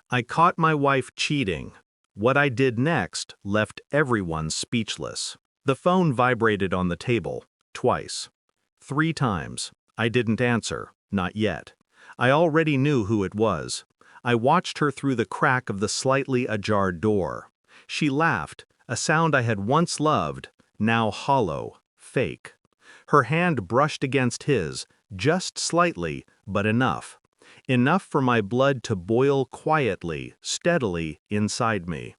I caught my wife cheating. What I did next left everyone speechless. The phone vibrated on the table, twice. 3 times. I didn't answer, not yet. I already knew who it was. I watched her through the crack of the slightly ajar door. She laughed, a sound I had once loved, now hollow, fake. Her hand brushed against his, just slightly, but enough. Enough for my blood to boil quietly, steadily inside me.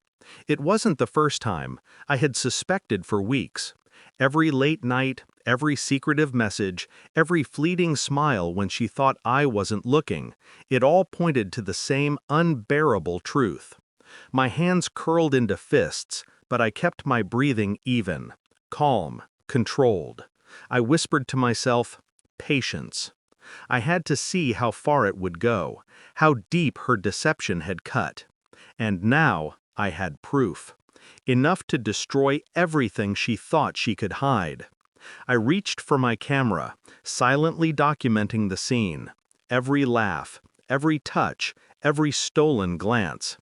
It wasn't the first time. I had suspected for weeks. Every late night, every secretive message, every fleeting smile when she thought I wasn't looking, it all pointed to the same unbearable truth. My hands curled into fists, but I kept my breathing even, calm, controlled. I whispered to myself, patience. I had to see how far it would go, how deep her deception had cut. And now I had proof. Enough to destroy everything she thought she could hide. I reached for my camera, silently documenting the scene. Every laugh, every touch, every stolen glance.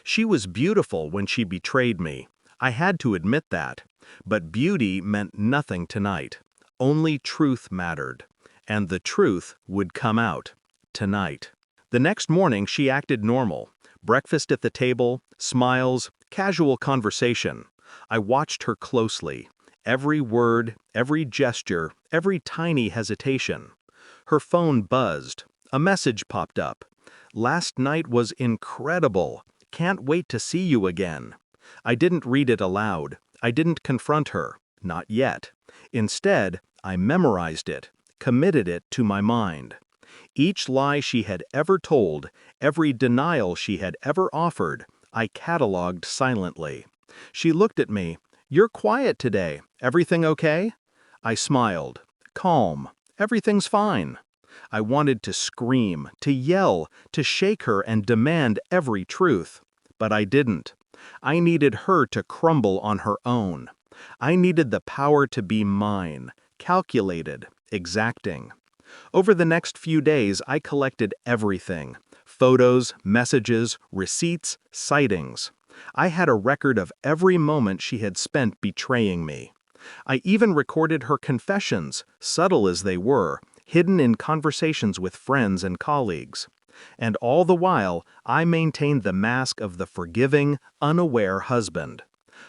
She was beautiful when she betrayed me. I had to admit that. But beauty meant nothing tonight. Only truth mattered. And the truth would come out. Tonight. The next morning she acted normal. Breakfast at the table, smiles, casual conversation. I watched her closely. Every word, every gesture, every tiny hesitation. Her phone buzzed. A message popped up. "Last night was incredible. Can't wait to see you again." I didn't read it aloud. I didn't confront her. Not yet. Instead, I memorized it, committed it to my mind. Each lie she had ever told, every denial she had ever offered, I cataloged silently. She looked at me. "You're quiet today. Everything okay?" I smiled. Calm. "Everything's fine." I wanted to scream, to yell, to shake her and demand every truth. But I didn't. I needed her to crumble on her own. I needed the power to be mine, calculated, exacting. Over the next few days, I collected everything. Photos, messages, receipts, sightings. I had a record of every moment she had spent betraying me. I even recorded her confessions, subtle as they were, hidden in conversations with friends and colleagues. And all the while, I maintained the mask of the forgiving, unaware husband.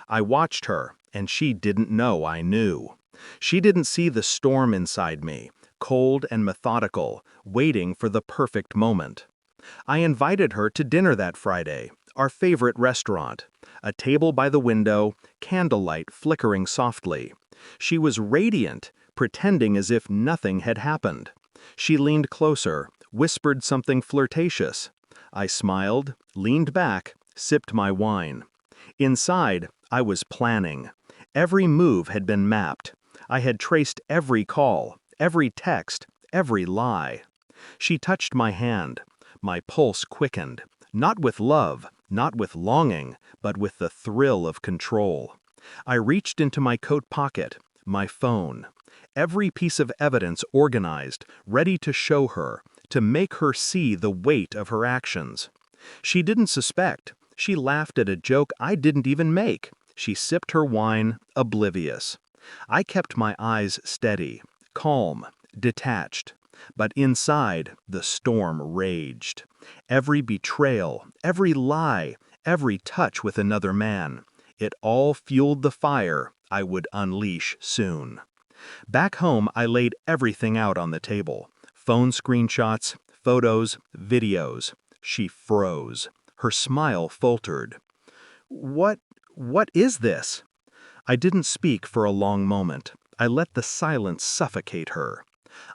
I watched her, and she didn't know I knew. She didn't see the storm inside me, cold and methodical, waiting for the perfect moment. I invited her to dinner that Friday, our favorite restaurant. A table by the window, candlelight flickering softly. She was radiant, pretending as if nothing had happened. She leaned closer, whispered something flirtatious. I smiled, leaned back, sipped my wine. Inside, I was planning. Every move had been mapped. I had traced every call, every text, every lie. She touched my hand. My pulse quickened, not with love, not with longing, but with the thrill of control. I reached into my coat pocket, my phone. Every piece of evidence organized, ready to show her, to make her see the weight of her actions. She didn't suspect. She laughed at a joke I didn't even make. She sipped her wine, oblivious. I kept my eyes steady, calm, detached. But inside, the storm raged. Every betrayal, every lie, every touch with another man, it all fueled the fire I would unleash soon. Back home, I laid everything out on the table. Phone screenshots, photos, videos. She froze. Her smile faltered. What is this?" I didn't speak for a long moment. I let the silence suffocate her.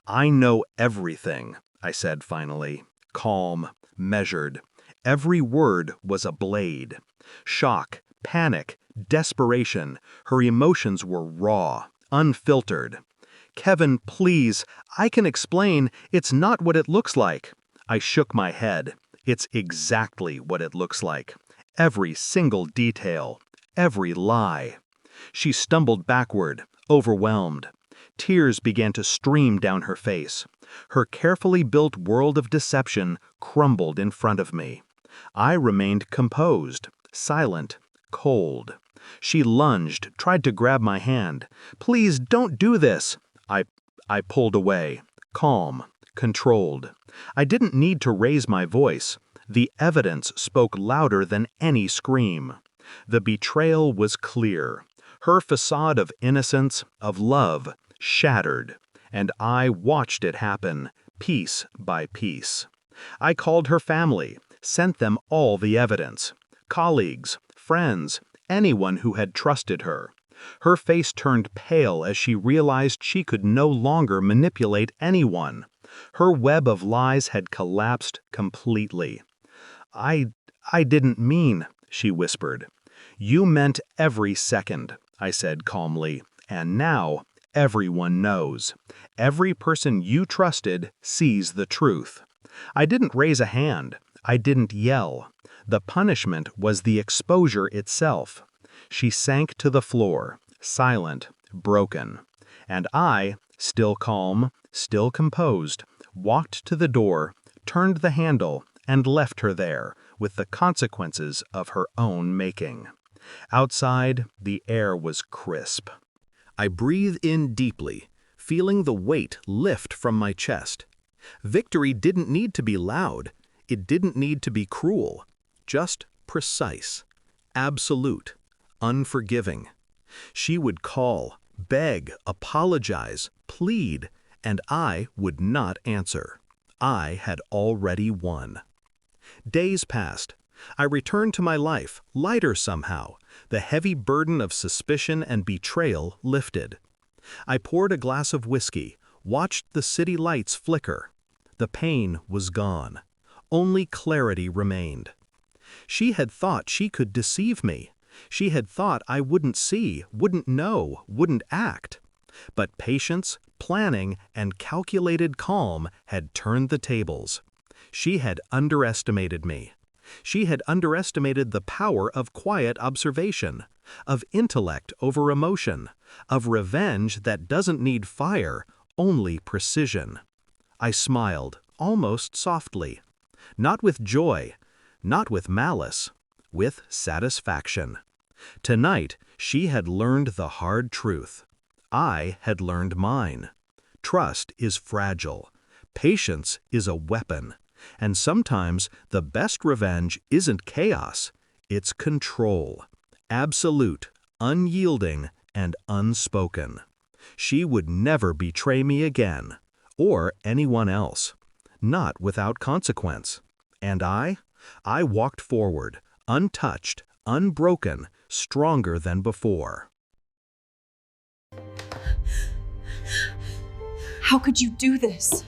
"I know everything," I said finally, calm, measured. Every word was a blade. Shock, panic, desperation. Her emotions were raw, unfiltered. "Kevin, please, I can explain. It's not what it looks like." I shook my head. "It's exactly what it looks like. Every single detail. Every lie." She stumbled backward, overwhelmed. Tears began to stream down her face. Her carefully built world of deception crumbled in front of me. I remained composed, silent, cold. She lunged, tried to grab my hand. "Please don't do this." I pulled away, calm, controlled. I didn't need to raise my voice. The evidence spoke louder than any scream. The betrayal was clear. Her facade of innocence, of love, shattered, and I watched it happen, piece by piece. I called her family, sent them all the evidence. Colleagues, friends, anyone who had trusted her. Her face turned pale as she realized she could no longer manipulate anyone. Her web of lies had collapsed completely. I didn't mean," she whispered. "You meant every second," I said calmly, "and now everyone knows. Every person you trusted sees the truth." I didn't raise a hand. I didn't yell. The punishment was the exposure itself. She sank to the floor, silent, broken. And I, still calm, still composed, walked to the door, turned the handle, and left her there, with the consequences of her own making. Outside, the air was crisp. I breathed in deeply, feeling the weight lift from my chest. Victory didn't need to be loud. It didn't need to be cruel. Just precise, absolute, unforgiving. She would call, beg, apologize, plead, and I would not answer. I had already won. Days passed. I returned to my life, lighter somehow, the heavy burden of suspicion and betrayal lifted. I poured a glass of whiskey, watched the city lights flicker. The pain was gone. Only clarity remained. She had thought she could deceive me. She had thought I wouldn't see, wouldn't know, wouldn't act. But patience, planning, and calculated calm had turned the tables. She had underestimated me. She had underestimated the power of quiet observation, of intellect over emotion, of revenge that doesn't need fire, only precision. I smiled, almost softly. Not with joy, not with malice, with satisfaction. Tonight, she had learned the hard truth. I had learned mine. Trust is fragile. Patience is a weapon. And sometimes the best revenge isn't chaos, it's control. Absolute, unyielding, and unspoken. She would never betray me again, or anyone else. Not without consequence. And I walked forward, untouched, unbroken, stronger than before. How could you do this?